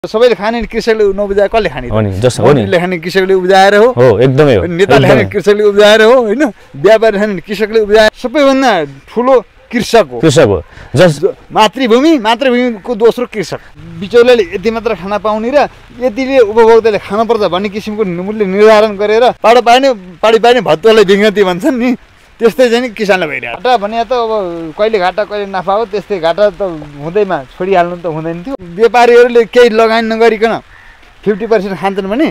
सबैले खाने कृषकले नउब्जाए कसले खाने हो नि जस्तो हो नि खाने कृषकले उब्जाएर हो एकदमै हो नेताले खाने कृषकले उब्जाएर हो हैन व्यापारी खाने कृषकले उब्जाएर सबैभन्दा ठुलो कृषक हो मातृभूमिको दोस्रो कृषक बिचौलियाले यति मात्र खाना पाउने र यतिले उपभोक्ताले खानु पर्छ भन्ने किसिमको मूल्य निर्धारण गरेर पाडी पानी भत्तुवालाई विज्ञप्ति भन्छन् नि त्यस्तै चाहिँ किसानलाई भइरहेको घाटा भने त अब कहिले घाटा कहिले नाफा हो त्यस्तै घाटा त हुँदैमा छोडिहाल्नु त हुँदैन थियो व्यापारीहरूले केही लगानी नगरिकन 50% खान्छन् भने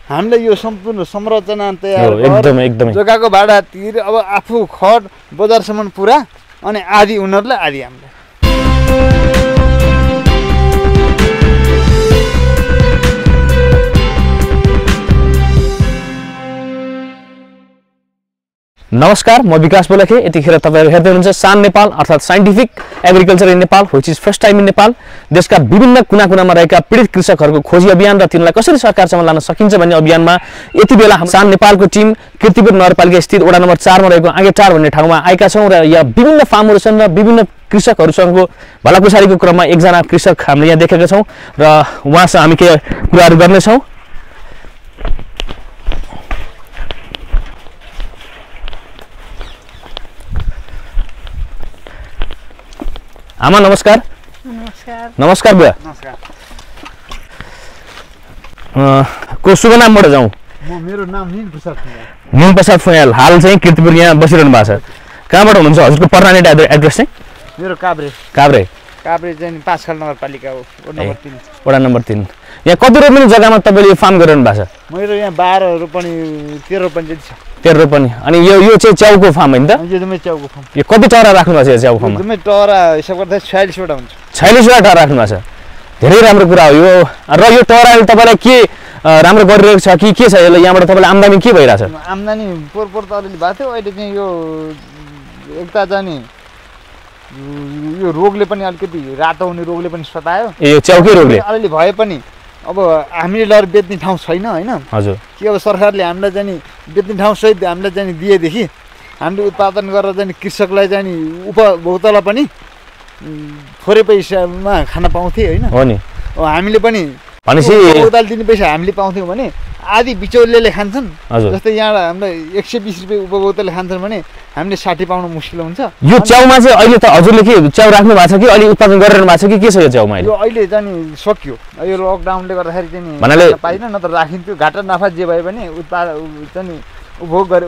हामीलाई यो सम्पूर्ण संरचना तयार एकदमै जग्गाको भाडा तिर अब आफू खट बजारसम्म पुरा अनि आदि उनीहरूलाई आदि हामीलाई नमस्कार म विकास बोलेखे यतिखेर तपाईहरु हेर्दै हुनुहुन्छ सान नेपाल अर्थात scientific agriculture in Nepal which is first time in Nepal देशका विभिन्न कुना-कुनामा रहेका पीडित कृषकहरुको खोजी अभियान र तिनलाई कसरी सरकारसम्म लान सकिन्छ भन्ने अभियानमा यति बेला सान नेपालको टिम कीर्तिपुर नगरपालिका स्थित वडा नम्बर 4 मा रहेको आगेटार भन्ने ठाउँमा आएका छौं र यहाँ विभिन्न फार्महरु छन् र विभिन्न कृषकहरुसँगको भलाकुसारीको क्रममा एकजना कृषक हामीले यहाँ देखेका छौं र उहाँसँग हामी के कुराहरु गर्ने छौं। आमा नमस्कार। नमस्कार बुवा। नमस्कार। को शुभ नामबाट जाउँ? मेरो नाम नील प्रसाद फुयाल। हाल चाहिँ कीर्तिपुर यहाँ बसिरहनु भएको छ। कहाँबाट हुनुहुन्छ? हजुरको पर्मानेन्ट एड्रेस चाहिँ? मेरो काभ्रे चाहिँ पाँचखाल नगरपालिका हो, वडा नम्बर 3। यहाँ कति रोपनी जग्गामा तपाईले फार्म गरिरहनु भएको छ? मेरो यहाँ 12 रोपनी 13 रोपनी जति छ। 13 रोपनी। अनि यो चाहिँ च्याउको फार्म हैन त? एकदमै च्याउको फार्म। यो कति टरा राख्नु भएको छ यो च्याउको फार्ममा? एकदमै टरा हिसाब गर्दा 46 वटा हुन्छ। 46 वटा टरा राख्नु भएको छ। धेरै राम्रो कुरा हो यो। र यो टराले तपाईलाई के राम्रो गरिरहेको छ कि के छ? यसले यहाँबाट तपाईलाई आम्दानी के भइराछ? आम्दानी पोर त अलिअलि भएको थियो। अहिले चाहिँ यो एकता जाने यो रोगले पनि अलिकति रातो हुने रोगले पनि सतायो। यो च्याउकै रोगले अलिअलि भए पनि अब हामीले लर बेच्ने ठाउँ छैन हैन। हजुर। के अब सरकारले हामीलाई चाहिँ बेच्ने ठाउँ सहित हामीलाई चाहिँ दिएदेखि हामीले उत्पादन गरेर चाहिँ कृषकलाई चाहिँ उपभोक्तालाई पनि थोरै पैसामा खान पाउँथे हैन। हो नि। अब हामीले पनि भनेपछि उपभोक्ताले दिने पैसा हामीले पाउँथ्यौँ भने आदि बिचौलियाले खान्छन्। जस्तै यहाँ हामीलाई 120 रुपैयाँ उपभोक्ताले खान्छन् भने हामीले 60 पाउनु मुस्किल हुन्छ। यो च्याउमा चाहिँ अहिले त हजुरले के च्याउ राख्नु भएको छ कि अलि उत्पादन गरिरहनु भएको छ कि के छ यो च्याउमा? यो अहिले चाहिँ सकियो। यो लकडाउनले गर्दाखेरि चाहिँ भन्नाले पाइन नत्र राखिन्थ्यो। घाटा नाफा जे भए पनि उत्पादन चाहिँ उपभोग गरे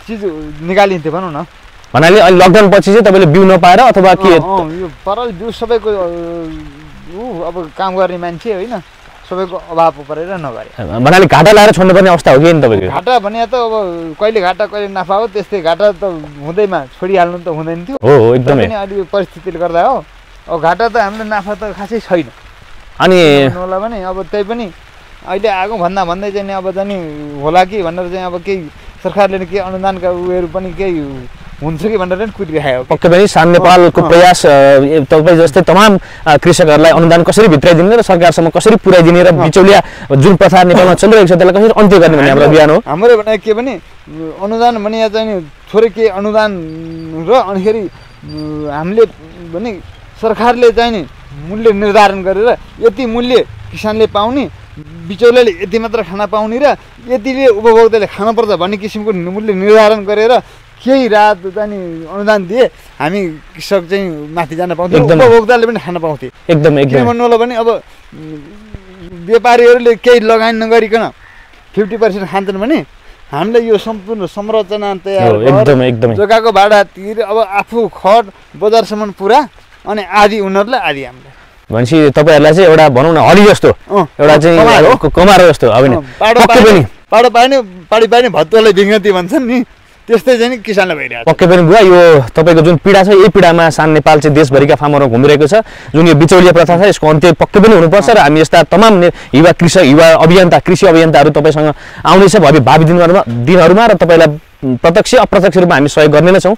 चिज निकालिन्थ्यो भनौँ न। भन्नाले अहिले लकडाउन पछि चाहिँ तपाईले बिउ नपाएर अथवा के यो परल बिउ सबैको अब काम गर्ने मान्छे हैन सबैको अभाव परेर नगरे। भन्नाले घाटा लाएर छोड्नुपर्ने अवस्था हो कि नि तपाईको? घाटा भने त अब कहिले घाटा कहिले नाफा हो त्यस्तै घाटा त हुँदैमा छोडिहाल्नु त हुँदैन थियो। हो एकदमै। पनि अलि परिस्थितिले गर्दा हो। अब घाटा त हामीले नाफा त खासै छैन। अनि होला भने अब त्यही पनि अहिले आगो भन्दै चाहिँ अब जानी होला कि भनेर चाहिँ अब केही सरकारले के अनुदानका उयोहरू पनि केही हुन्छ कि भनेर नि कुदिरहेको। पक्कै पनि सान नेपालको प्रयास तपाईँ जस्तै तमाम कृषकहरूलाई अनुदान कसरी भित्राइदिने र सरकारसम्म कसरी पुर्याइदिने र बिचौलिया जुन प्रथा नेपालमा चलिरहेको छ त्यसलाई कसरी अन्त्य गर्ने भन्ने हाम्रो अभियान हो। हाम्रो भने के भने अनुदान भने यहाँ चाहिँ थोरै के अनुदान र अनिखेरि हामीले भने सरकारले चाहिँ नि मूल्य निर्धारण गरेर यति मूल्य किसानले पाउने बिचौलियाले यति मात्र खाना पाउने र यतिले उपभोक्ताले खानुपर्छ भन्ने किसिमको मूल्य निर्धारण गरेर केही रात चाहिँ अनुदान दिए हामी कृषक चाहिँ माथि जान पाउँथ्यो, उपभोक्ताले पनि खान पाउँथे। एकदम के भन्नु होला भने अब व्यापारीहरूले केही लगानी नगरिकन 50% खान्छन् भने हामीलाई यो सम्पूर्ण संरचना तयार जग्गाको भाडा तिर अब आफू खट बजारसम्म पुरा अनि आदि उनीहरूलाई आदि हामीलाई। भनेपछि तपाईहरुलाई चाहिँ एउटा भनौँ न हली जस्तो एउटा चाहिँ कमारो जस्तो अब नि पाडी पानी भत्तुवालाई विज्ञप्ति भन्छन् नि त्यस्तै चाहिँ किसानलाई भइरहेको। पक्कै पनि बुवा यो तपाईको जुन पीडा छ यही पीडामा सान नेपाल चाहिँ देशभरिका फार्मरमा घुमिरहेको छ। जुन यो बिचौलिया प्रथा छ यसको अन्त्य पक्कै पनि हुनुपर्छ र हामी यस्ता तमाम युवा कृषक युवा अभियन्ता कृषि अभियन्ताहरू तपाईसँग आउनेछ भावी दिनहरुमा र तपाईलाई प्रत्यक्ष अप्रत्यक्ष रूपमा हामी सहयोग गर्ने नै छौं।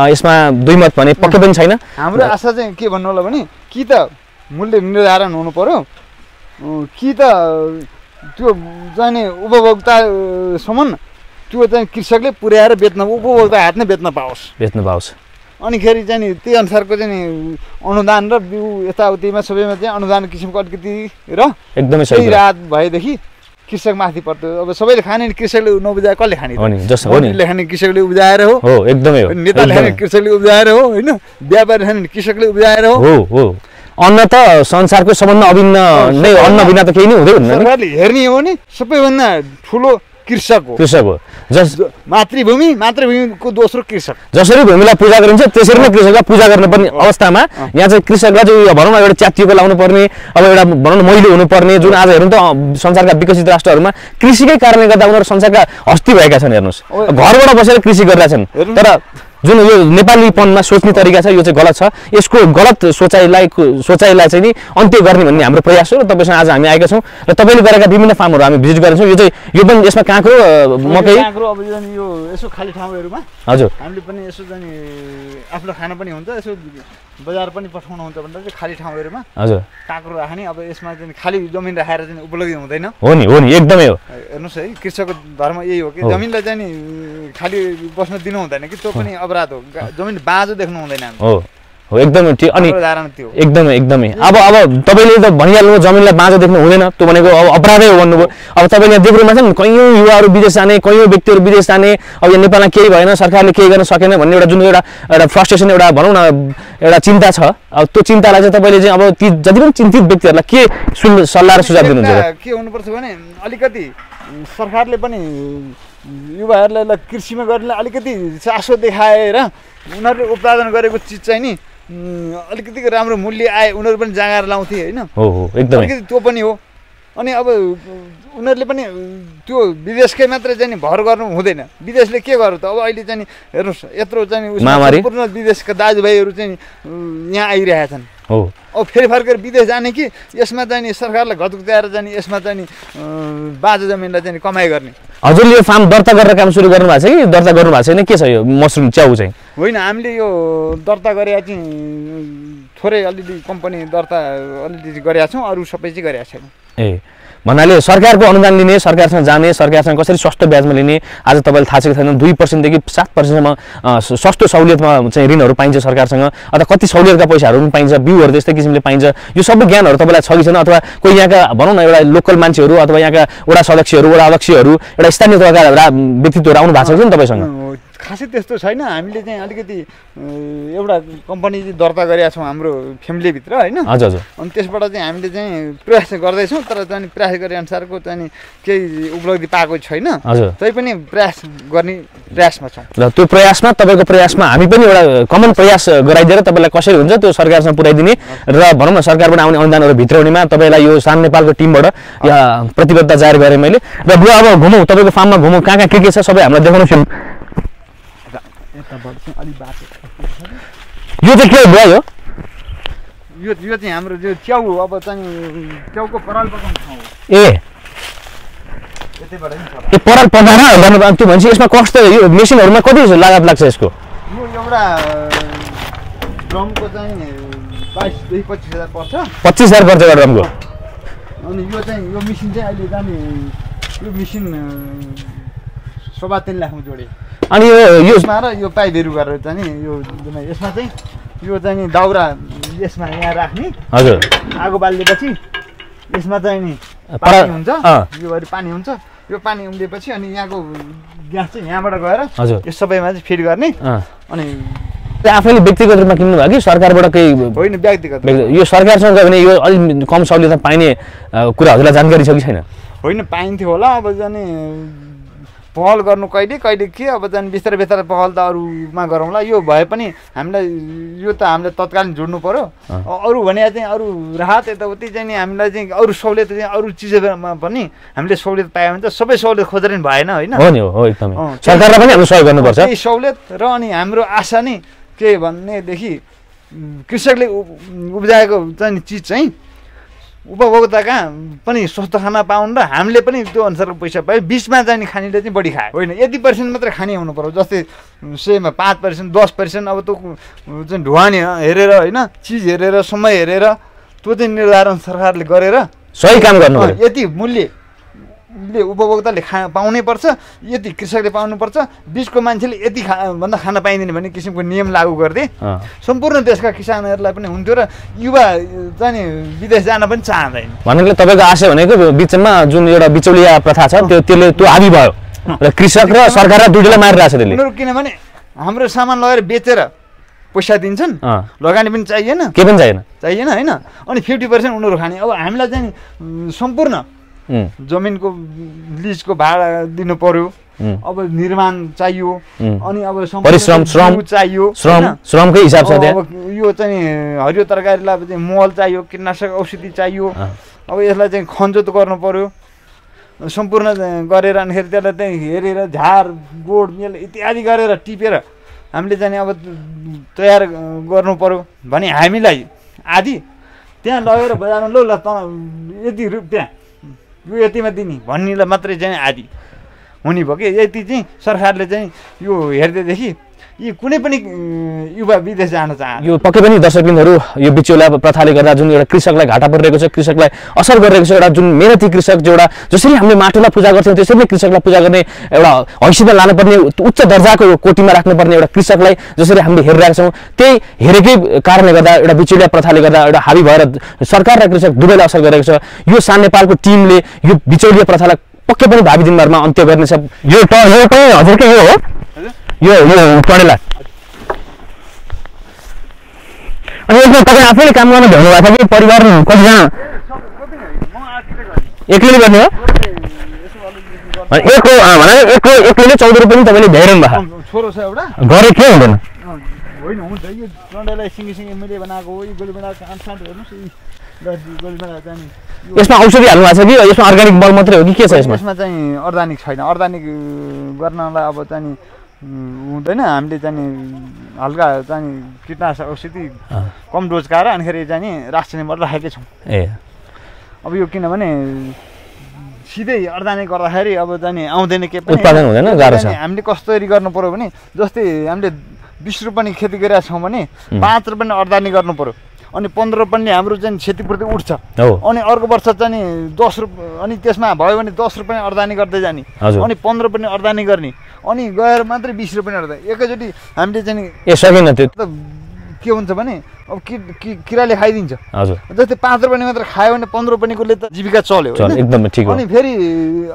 यसमा दुई मत भने पक्कै पनि छैन। हाम्रो आशा चाहिँ के भन्नु होला भने कि त मूल्य निर्धारण हुनु पर्यो कि त त्यो चाहिँ उपभोक्तासम्म त्यो चाहिँ कृषकले पुर्याएर बेच्न उपभोक्ता हातमै बेच्न पाओस्। अनिखेरि चाहिँ नि त्यही अनुसारको चाहिँ नि अनुदान र बिउ यताउतिमा सबैमा चाहिँ अनुदान किसिमको अलिकति र एकदमै सही राहत भएदेखि कृषक माथि पर्यो। अब सबैले खाने कृषकले नउब्जाए कसले खाने हो नि जस्तो हो नि खाने कृषकले उब्जाएर हो एकदमै हो नेताले खाने कृषकले उब्जाएर हो होइन व्यापारी खाने कृषकले उब्जाएर हो अन्न त संसारको सबभन्दा अभिन्न नै अन्न बिना त केही नै हुँदैन नि सरकारले हेर्ने हो भने सबैभन्दा ठुलो कृषक हो मातृभूमिको दोस्रो कृषक जसरी भूमिलाई पूजा गरिन्छ त्यसरी नै कृषकलाई पूजा गर्नुपर्ने अवस्थामा यहाँ चाहिँ कृषकलाई चाहिँ भनौँ न एउटा च्यातिएको लाउनु पर्ने अब एउटा भनौँ न मैले हुनुपर्ने जुन आज हेर्नु त संसारका विकसित राष्ट्रहरूमा कृषिकै कारणले गर्दा उनीहरू संसारका हस्ती भएका छन् हेर्नुहोस् घरबाट बसेर कृषि गरिरहेछन् तर जुन यो नेपालीपनमा सोच्ने तरिका छ यो चाहिँ गलत छ यसको गलत सोचाइलाई चाहिँ नि अन्त्य गर्ने भन्ने हाम्रो प्रयास हो र तपाईसँग आज हामी आएका छौँ र तपाईँले गरेका विभिन्न फार्महरू हामी भिजिट गरेका छौँ यो पनि यसमा काँक्रो मकै अब यो यसो खाली ठाउँहरूमा हजुर हामीले पनि यसो जाने आफ्नो खाना पनि हुन्छ यसो बजार पनि पठाउनु हुन्छ भनेर चाहिँ खाली ठाउँहरूमा हजुर काँक्रो राख्ने अब यसमा चाहिँ खाली जमिन राखेर चाहिँ उपलब्धि हुँदैन हो नि एकदमै हो हेर्नुहोस् है कृषकको धर्म यही हो कि जमिनलाई चाहिँ नि खाली बस्न दिनु हुँदैन कि त्यो पनि अपराध हो जमिन बाँझो देख्नु हुँदैन हो एकदमै ठिक अनि एकदमै अब तपाईँले त भनिहाल्नु जमिनलाई बाँझो देख्नु हुँदैन त्यो भनेको अब अपराधै हो भन्नुभयो अब तपाईँले यहाँ देख्नुमा छ नि कैयौँ युवाहरू विदेश जाने कैयौँ व्यक्तिहरू विदेश जाने अब यो नेपालमा केही भएन सरकारले केही गर्न सकेन भन्ने एउटा जुन एउटा फ्रस्ट्रेसन एउटा भनौँ न एउटा चिन्ता छ अब त्यो चिन्तालाई चाहिँ तपाईँले चाहिँ अब ती जति पनि चिन्तित व्यक्तिहरूलाई के सल्लाह र सुझाव दिनुहुन्छ के हुनुपर्छ भने अलिकति सरकारले पनि युवाहरूलाई कृषिमा गर्ने अलिकति चासो देखाएर उनीहरूले उत्पादन गरेको चिज चाहिँ नि अलिकति राम्रो मूल्य आए उनीहरू पनि जाँगाएर लाउँथे होइन अलिकति त्यो पनि हो अनि अब उनीहरूले पनि त्यो विदेशकै मात्रै चाहिँ भर गर्नु हुँदैन विदेशले के गर्यो त अब अहिले चाहिँ हेर्नुहोस् यत्रो चाहिँ सम्पूर्ण विदेशका दाजुभाइहरू चाहिँ यहाँ आइरहेका छन् अब फेरि फर्केर विदेश जाने कि यसमा चाहिँ नि सरकारलाई घतुक्त्याएर जाने यसमा चाहिँ नि बाँझो जमिनलाई चाहिँ कमाइ गर्ने हजुरले यो फार्म दर्ता गरेर काम सुरु गर्नु भएको छ कि दर्ता गर्नु भएको छैन के छ यो मसरुम च्याउ चाहिँ होइन हामीले यो दर्ता गरेका चाहिँ थोरै अलिअलि कम्पनी दर्ता अलिअलि गरेका छौँ अरू सबै चाहिँ गरेका छैनौँ ए भन्नाले सरकारको अनुदान लिने सरकारसँग जाने सरकारसँग कसरी सस्तो ब्याजमा लिने आज तपाईँलाई थाहा छ कि छैन 2% देखि 7%सम्म सस्तो सहुलियतमा चाहिँ ऋणहरू पाइन्छ सरकारसँग अथवा कति सहुलियतका पैसाहरू पनि पाइन्छ बिउहरू त्यस्तै किसिमले पाइन्छ यो सबै ज्ञानहरू तपाईँलाई छ कि छैन अथवा कोही यहाँका भनौँ न एउटा लोकल मान्छेहरू अथवा यहाँका वडा सदस्यहरू वडा अध्यक्षहरू एउटा स्थानीय तहका व्यक्तित्वहरू आउनु भएको छ कि तपाईँसँग खासै त्यस्तो छैन हामीले चाहिँ अलिकति एउटा कम्पनी दर्ता गरेका छौँ हाम्रो फ्यामिलीभित्र होइन हजुर हजुर अनि त्यसबाट चाहिँ हामीले चाहिँ प्रयास गर्दैछौँ तर चाहिँ प्रयास गरे अनुसारको चाहिँ केही उपलब्धि पाएको छैन हजुर तैपनि प्रयास गर्ने प्रयासमा छौँ र त्यो प्रयासमा तपाईँको प्रयासमा हामी पनि एउटा कमन प्रयास गराइदिएर तपाईँलाई कसरी हुन्छ त्यो सरकारसँग पुर्याइदिने र भनौँ न सरकारबाट आउने अनुदानहरू भित्राउनेमा तपाईँलाई यो सान नेपालको टिमबाट प्रतिबद्धता जारी गरेँ मैले र बुवा अब घुमौँ तपाईँको फार्ममा घुमौँ कहाँ के छ सबै हामीलाई देखाउनु यो चाहिँ के भयो यो चाहिँ हाम्रो जो च्याउ अब चाहिँ च्याउको पराल पकाउने ठाउँ हो ए पराल पकाएर गर्नु त्यो भन्छ यसमा कस्ट यो मेसिनहरूमा कति लागत लाग्छ यसको यो एउटा ड्रमको चाहिँ 22,000 देखि 25,000 पर्छ 25,000 पर्छ ड्रमको अनि यो चाहिँ यो मेसिन चाहिँ अहिले जाने यो मेसिन 3.5 लाखमा जोडे अनि यसमा र यो पाइपहरू गरेर चाहिँ यो यसमा चाहिँ यो चाहिँ नि दाउरा यसमा यहाँ राख्ने हजुर आगो बालिदिएपछि यसमा चाहिँ नि पानी हुन्छ यो गरी पानी हुन्छ यो पानी उम्लिएपछि अनि यहाँको ग्यास चाहिँ यहाँबाट गएर यो सबैमा चाहिँ फिट गर्ने अनि आफैले व्यक्तिगत रूपमा किन्नु भयो कि सरकारबाट केही होइन व्यक्तिगत यो सरकारसँग गयो भने यो अलिक कम सहुलियतमा पाइने कुरा हजुरलाई जानकारी छ कि छैन होइन पाइन्थ्यो होला अब जाने पहल गर्नु कहिले के अब जाने बिस्तारै पहल त अरूमा गरौँला यो भए पनि हामीलाई यो त हामीले तत्कालीन जोड्नु पर्यो अरू भने चाहिँ अरू राहत यताउति चाहिँ नि हामीलाई चाहिँ अरू सहुलियत चाहिँ अरू चिजमा पनि हामीले सहुलियत पायो भने त सबै सहुलियत खोजेर नि भएन होइन हो नि हो एकदमै सरकारले पनि हाम्रो सहयोग गर्नुपर्छ त्यही सहुलियत र अनि हाम्रो आशा नि के भन्नेदेखि कृषकले उब्जाएको चाहिँ चिज चाहिँ उपभोक्ताका पनि स्वस्थ खाना पाउन् र हामीले पनि त्यो अनुसारको पैसा पायो बिचमा चाहिँ खानेले चाहिँ बढी खायो होइन यति % मात्रै खाने हुनु पर्यो जस्तै सेमा 5% 10% अब त्यो चाहिँ ढुवानी हेरेर होइन चिज हेरेर समय हेरेर त्यो चाहिँ निर्धारण सरकारले गरेर सही काम गर्नु यति मूल्य कृषकले उपभोक्ताले पाउनै पर्छ, यति कृषकले पाउनुपर्छ, बिचको मान्छेले यति भन्दा खान पाइँदैन भन्ने किसिमको नियम लागू गर्दै सम्पूर्ण देशका किसानहरूलाई पनि हुन्थ्यो र युवा चाहिँ विदेश जान पनि चाहँदैन। भन्नाले तपाईँको आशय भनेको बिचमा जुन एउटा बिचौलिया प्रथा छ त्यो हाबी भयो र कृषक र सरकार दुईटैलाई मारिरहेछ त्यसले। उनीहरू किनभने हाम्रो सामान लगेर बेचेर पैसा दिन्छन्, लगानी पनि चाहिएन, के पनि चाहिएन होइन, अनि 50% उनीहरू खाने। अब हामीलाई चाहिँ सम्पूर्ण जमिनको लिजको भाडा दिनु पर्यो, अब निर्माण चाहियो, अनि अब परिश्रम श्रम चाहियो, श्रमकै हिसाब छ अब यो चाहिँ हरियो तरकारीलाई चाहिँ मल चाहियो, कीटनाशक औषधि चाहियो, अब यसलाई चाहिँ खनजोत गर्नु पर्यो सम्पूर्ण गरेर, अनिखेरि त्यसलाई चाहिँ हेरेर झार गोड मेल इत्यादि गरेर टिपेर हामीले चाहिँ अब तयार गर्नु पर्यो भने हामीलाई आधी त्यहाँ लगेर बजारमा ल यति रुपियाँ यो यतिमा दिने भन्नेलाई मात्रै चाहिँ आधी हुने भयो कि। यति चाहिँ सरकारले चाहिँ यो हेर्दैदेखि यी कुनै पनि युवा विदेश जान चाहन्छ। यो पक्कै पनि दर्शकबिनहरू यो बिचौलिया प्रथाले गर्दा जुन एउटा कृषकलाई घाटा परिरहेको छ, कृषकलाई असर गरिरहेको छ, एउटा जुन मेहनती कृषक जो एउटा जसरी हामीले माटोलाई पूजा गर्थ्यौँ त्यसरी नै कृषकलाई पूजा गर्ने एउटा हैसियतमा लानुपर्ने उच्च दर्जाको कोटीमा राख्नुपर्ने एउटा कृषकलाई जसरी हामीले हेरिरहेका छौँ, त्यही हेरेकै कारणले गर्दा एउटा बिचौलिया प्रथाले गर्दा एउटा हाबी भएर सरकार र कृषक दुवैलाई असर गरिरहेको छ। यो सान नेपालको टिमले यो बिचौलिया प्रथालाई पक्कै पनि भावी दिनभरमा अन्त्य गर्नेछ। यो पनि हजुरकै यो हो, यो टनेला। अनि यसमा तपाईँ आफैले काम गर्न भ्याउनुभएको छ कि परिवार कतिजना एक्लैले गर्ने हो? एक्लैले 14 रुपियाँ पनि तपाईँले भ्याइरहनु भएको छोरो छ एउटा गरे के हुँदैन होइन हुन्छ। यो टन्डालाई सिँगी मैले बनाएको हो, यो गोलीबेडा आँट हेर्नुहोस्, गोलीबेडा चाहिँ यसमा औषधि हाल्नु भएको छ कि यसमा अर्ग्यानिक मल मात्रै हो कि के छ यसमा? यसमा चाहिँ अर्ग्यानिक छैन। अर्ग्यानिक गर्नलाई अब चाहिँ हुँदैन, हामीले चाहिँ हल्का चाहिँ कीटनाशक औषधि कम डोज खाएर अनिखेरि चाहिँ रासायनिक मल राखेकै छौँ। अब यो किनभने सिधै अर्ग्यानिक गर्दाखेरि अब चाहिँ आउँदैन, के पनि उत्पादन हुँदैन, गाह्रो छ। हामीले कसरी गर्नु पर्यो भने जस्तै हामीले 20 रुपियाँ खेती गरेका छौँ भने 5 रुपियाँ अर्ग्यानिक गर्नु पर्यो, अनि 15 रुपियाँले हाम्रो चाहिँ क्षतिपूर्ति उठ्छ, अनि अर्को वर्ष चाहिँ 10 रुपियाँ, अनि त्यसमा भयो भने 10 रुपियाँ अर्ग्यानिक गर्दै जाने, अनि 15 रुपियाँ अर्ग्यानिक गर्ने, अनि गएर मात्रै 20 रुपियाँ अर्दा एकैचोटि हामीले चाहिँ सकेन। त्यो के हुन्छ भने अब किराले खाइदिन्छ। हजुर, जस्तै 5 रुपियाँ मात्र खायो भने 15 रुपियाँकोले त जीविका चल्यो, एकदमै ठिक हो। अनि फेरि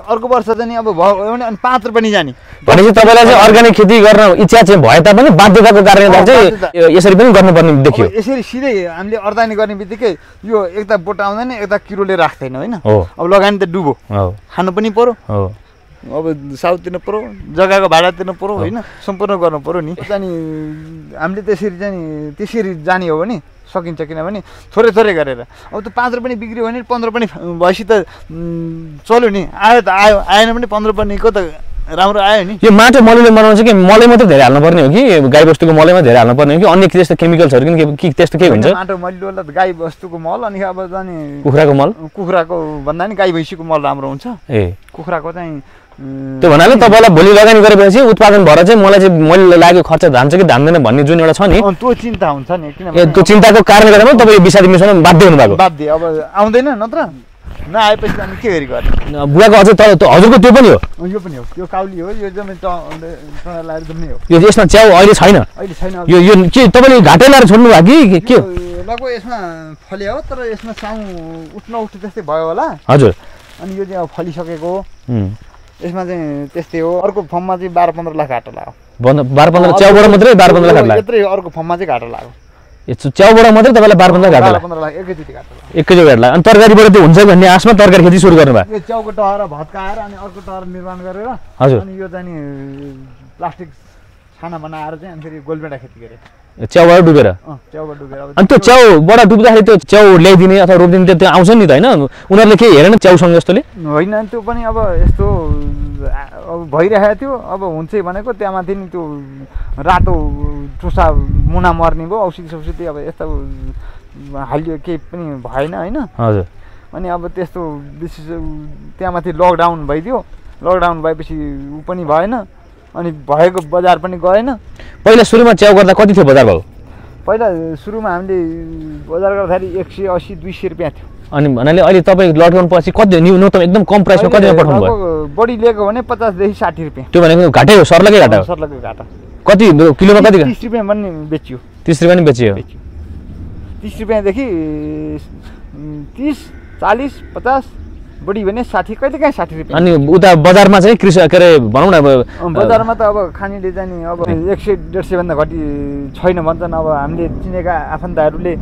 अर्को वर्ष चाहिँ अब भयो भने अनि 5 रुपियाँ जाने। भनेपछि तपाईँलाई चाहिँ अर्ग्यानिक खेती गर्न इच्छा चाहिँ भए तापनि बाध्यताको कारणले गर्दा चाहिँ यसरी पनि गर्नुपर्ने देखियो। यसरी सिधै हामीले अर्ग्यानिक गर्ने बित्तिकै यो एकता बोट आउँदैन, एकता किरोले राख्दैन होइन। अब लगानी त डुबो, खानु पनि पर्यो, अब साउथ तिर्नु पर्यो, जग्गाको भाडा तिर्नु पर्यो होइन, सम्पूर्ण गर्नु पर्यो नि। अनि हामीले त्यसरी जाने हो भने सकिन्छ, किनभने थोरै थोरै गरेर अब त 5 रुपियाँ बिग्रियो भने 15 पनि भएपछि त चल्यो नि, आयो त आयो, आएन पनि 15 रुपियाँको त राम्रो आयो नि। यो माटो मलले बनाउनु चाहिँ के मलै मात्रै धेरै हाल्नुपर्ने हो कि गाईबस्तुको मलैमा धेरै हाल्नुपर्ने हो कि अन्य त्यस्तो केमिकल्सहरू कि त्यस्तो के हुन्छ? माटो मलले गाईबस्तुको मल, अनि अब जाने कुखुराको मल, कुखुराको भन्दा नि गाई भैँसीको मल राम्रो हुन्छ। कुखुराको चाहिँ त्यो भन्नाले तपाईँलाई भोलि लगानी गरेपछि उत्पादन भएर चाहिँ मलाई चाहिँ मैले लागेको खर्च धान्छ कि धान्दैन भन्ने जुन एउटा छ नि, त्यो चिन्ता हुन्छ नि। किनभने त्यो चिन्ताको कारणले गर्दा पनि तपाईँ विषादी मिसाउन बाध्य हुनुभएको? बाध्य, अब आउँदैन नत्र नआएपछि हामी के गरी गर्ने। बुवाको अझै हजुरको त्यो पनि हो? यो पनि हो, यो काउली हो, यो जम्मै लगाएर जम्मै हो। यो यसमा च्याउ अहिले छैन? अहिले छैन। यो के तपाईँले घाटै लाएर छोड्नु भएको कि के? लगभग यसमा फले हो, तर यसमा साउ उठ्न त्यस्तै भयो होला। हजुर, अनि यो चाहिँ अब फलिसकेको हो, यसमा चाहिँ त्यस्तै हो। अर्को फर्ममा चाहिँ 12-15 लाख घाटा लाग्यो। 12-15 च्याउबाट मात्रै 12-15 लाख लाग्यो? यत्रै अर्को फर्ममा चाहिँ घाटा लाग्यो। च्याउबाट मात्रै तपाईँलाई 12-15 घाटा लाग्यो? 12-15 लाख एकैचोटि घाटा लाग्यो। एकैचोटि घाटा लाग्यो। अनि तरकारीबाट त्यो हुन्छ भन्ने आशमा तरकारी खेती सुरु गर्नुभयो? यो च्याउको टहरा भत्काएर अनि अर्को टहरा निर्माण गरेर, हजुर, अनि यो चाहिँ प्लास्टिक छाना बनाएर चाहिँ अनि फेरि गोलबेडा खेती गरे। च्याउबाट डुबेर? च्याउबाट डुबेर। अनि त्यो च्याउबाट डुब्दाखेरि त्यो च्याउ ल्याइदिने अथवा रोपिदिने त्यो आउँछ नि त होइन? उनीहरूले के हेरेन च्याउसँग जस्तोले? होइन, त्यो पनि अब यस्तो अब भइरहेको थियो। अब हुन्छ भनेको त्यहाँ माथि नि त्यो रातो टुसा मुना मर्ने भयो, औषधि अब यस्तो हालियो, केही पनि भएन होइन। हजुर, अनि अब त्यस्तो विशेष त्यहाँ माथि लकडाउन भइदियो। लकडाउन भएपछि ऊ पनि भएन, अनि भएको बजार पनि गएन। पहिला सुरुमा च्याउ गर्दा कति थियो बजार भाउ? पहिला सुरुमा हामीले बजार गर्दाखेरि 180-200 रुपियाँ थियो। अनि भन्नाले अहिले तपाईँ लकडाउन पछि कति न्यूनतम एकदम कम प्राइसमा कतिमा पठाउनु भयो? बढी लिएको भने 50 देखि 60 रुपियाँ। त्यो भनेको घाटै हो, सर्लकै घाटा हो। सर्लकै घाटा। कति किलोमा कति? 30 रुपियाँ पनि बेच्यो। 30 रुपियाँ नि बेच्यो। 30 रुपियाँदेखि 30, 40, 50 बढी भने 60, कहिलेकाहीँ 60 रुपियाँ। अनि उता बजारमा चाहिँ कृषक के अरे भनौँ न अब बजारमा त अब खानेले चाहिँ नि अब 100-150 भन्दा घटी छैन भन्छन्। अब हामीले चिनेका आफन्तहरूले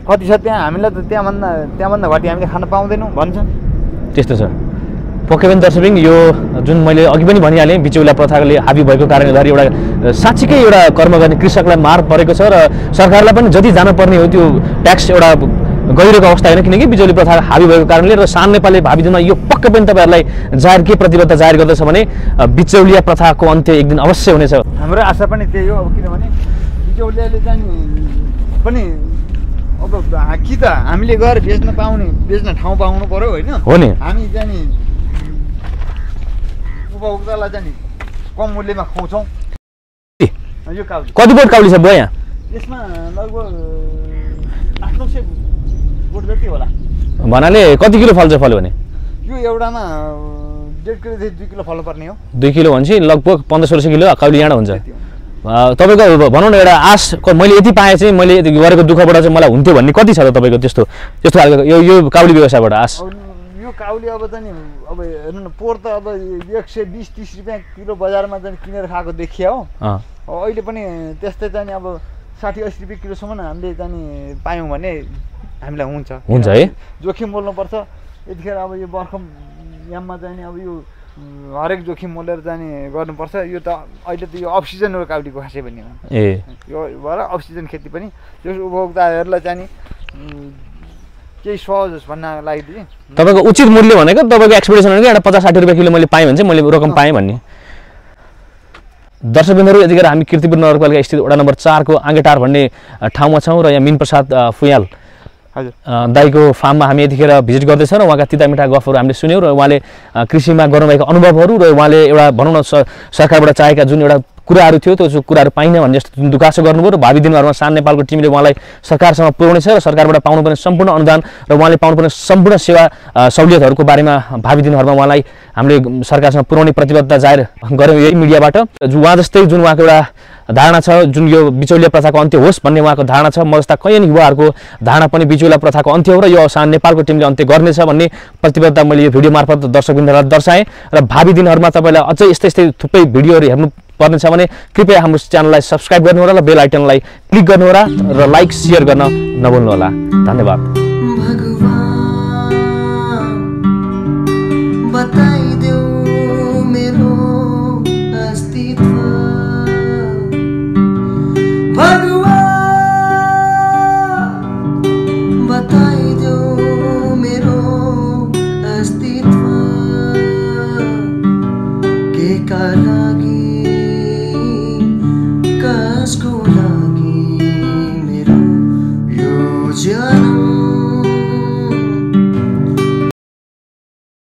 कति छ त्यहाँ, हामीलाई त त्यहाँभन्दा घटी हामीले खान पाउँदैनौँ भन्छन्। त्यस्तो छ। पक्कै पनि दर्शकबिन यो जुन मैले अघि पनि भनिहालेँ बिचौलिया प्रथाले हाबी भएको कारणले गर्दा एउटा साँच्चीकै एउटा कर्म गर्ने कृषकलाई मार परेको छ र सरकारलाई पनि जति जानुपर्ने हो त्यो ट्याक्स एउटा गइरहेको अवस्था होइन, किनकि बिजुली प्रथा हाबी भएको कारणले। र सान नेपालले भावी दिनमा यो पक्कै पनि तपाईँहरूलाई के प्रतिबद्धता जाहेर गर्दछ भने बिचौलिया प्रथाको अन्त्य एक दिन अवश्य हुनेछ। हाम्रो आशा पनि त्यही हो। अब किनभने बिचौलियाले चाहिँ पनि अब कि त हामीले गएर बेच्न ठाउँ पाउनु पर्यो होइन? हो नि। हामी चाहिँ नि उपभोक्तालाई चाहिँ कम मूल्यमा खुवाउँछौँ। यो काउली कति बोट काउली छ बुवा यहाँ? यसमा लगभग 800 बोट जति होला। भन्नाले कति किलो फल्छ फल्यो भने? यो एउटामा 1.5 किलोदेखि 2 किलो फल्नुपर्ने हो। 2 किलो भनेपछि लगभग 1500 किलो काउली यहाँ हुन्छ। तपाईँको भनौँ न एउटा आश मैले यति पाएँ चाहिँ मैले यति गरेको दुःखबाट चाहिँ मलाई हुन्थ्यो भन्ने कति छ त तपाईँको त्यस्तो खालको यो काउली व्यवसायबाट आश? यो काउली अब चाहिँ अब हेर्नु न, पोहोर त अब 120-30 रुपियाँ किलो बजारमा चाहिँ किनेर खाएको देखिया हो। अहिले पनि त्यस्तै चाहिँ अब 60-80 रुपियाँ किलोसम्म हामीले चाहिँ पायौँ भने हामीलाई हुन्छ है। जोखिम मोल्नुपर्छ यतिखेर। अब यो बर्खम याममा चाहिँ अब यो हरेक जोखिम मोलेर जाने गर्नुपर्छ। यो त अहिले त यो अफ सिजन हो काउलीको खासै भन्ने हो। यो भएर अफ सिजन खेती पनि त्यो उपभोक्ताहरूलाई चाहिँ केही सहज होस् भन्न लागि दिएँ। तपाईँको उचित मूल्य भनेको तपाईँको एक्सपेक्टेसन भनेको एउटा 50-60 रुपियाँ किलो मैले पाएँ भने चाहिँ मैले रकम पाएँ भन्ने। दर्शकबिन्दुहरू यतिखेर हामी कीर्तिपुर नगरपालिका स्थित वडा नम्बर 4 को आङ्गेटार भन्ने ठाउँमा छौँ र यहाँ मीनप्रसाद फुयाल दाईको फार्ममा हामी यतिखेर भिजिट गर्दैछौँ र उहाँका तितामिठा गफहरू हामीले सुन्यौँ र उहाँले कृषिमा गर्नुभएका अनुभवहरू र उहाँले एउटा भनौँ न सरकारबाट चाहेका जुन एउटा कुराहरू थियो त्यो कुराहरू पाइन भन्ने जस्तो जुन दुखासो गर्नुभयो र भावी दिनहरूमा सान नेपालको टिमले उहाँलाई सरकारसँग पुर्याउने छ र सरकारबाट पाउनुपर्ने सम्पूर्ण अनुदान र उहाँले पाउनुपर्ने सम्पूर्ण सेवा सहुलियतहरूको बारेमा भावी दिनहरूमा उहाँलाई हामीले सरकारसँग पुर्याउने प्रतिबद्धता जाहेर गऱ्यौँ यही मिडियाबाट। उहाँ जस्तै जुन उहाँको एउटा धारणा छ जुन यो बिचौलिया प्रथाको अन्त्य होस् भन्ने उहाँको धारणा छ, म जस्ता कैयन युवाहरूको धारणा पनि बिचौलिया प्रथाको अन्त्य हो र यो सान नेपालको टिमले अन्त्य गर्नेछ भन्ने प्रतिबद्धता मैले यो भिडियो मार्फत दर्शकवृन्दलाई दर्शाएँ। र भावी दिनहरूमा तपाईँलाई अझै यस्तै थुप्रै भिडियोहरू हेर्नु पर्नेछ भने कृपया हाम्रो च्यानललाई सब्सक्राइब गर्नुहोला र बेल आइकनलाई क्लिक गर्नुहोला र लाइक सेयर गर्न नभुल्नुहोला। धन्यवाद। School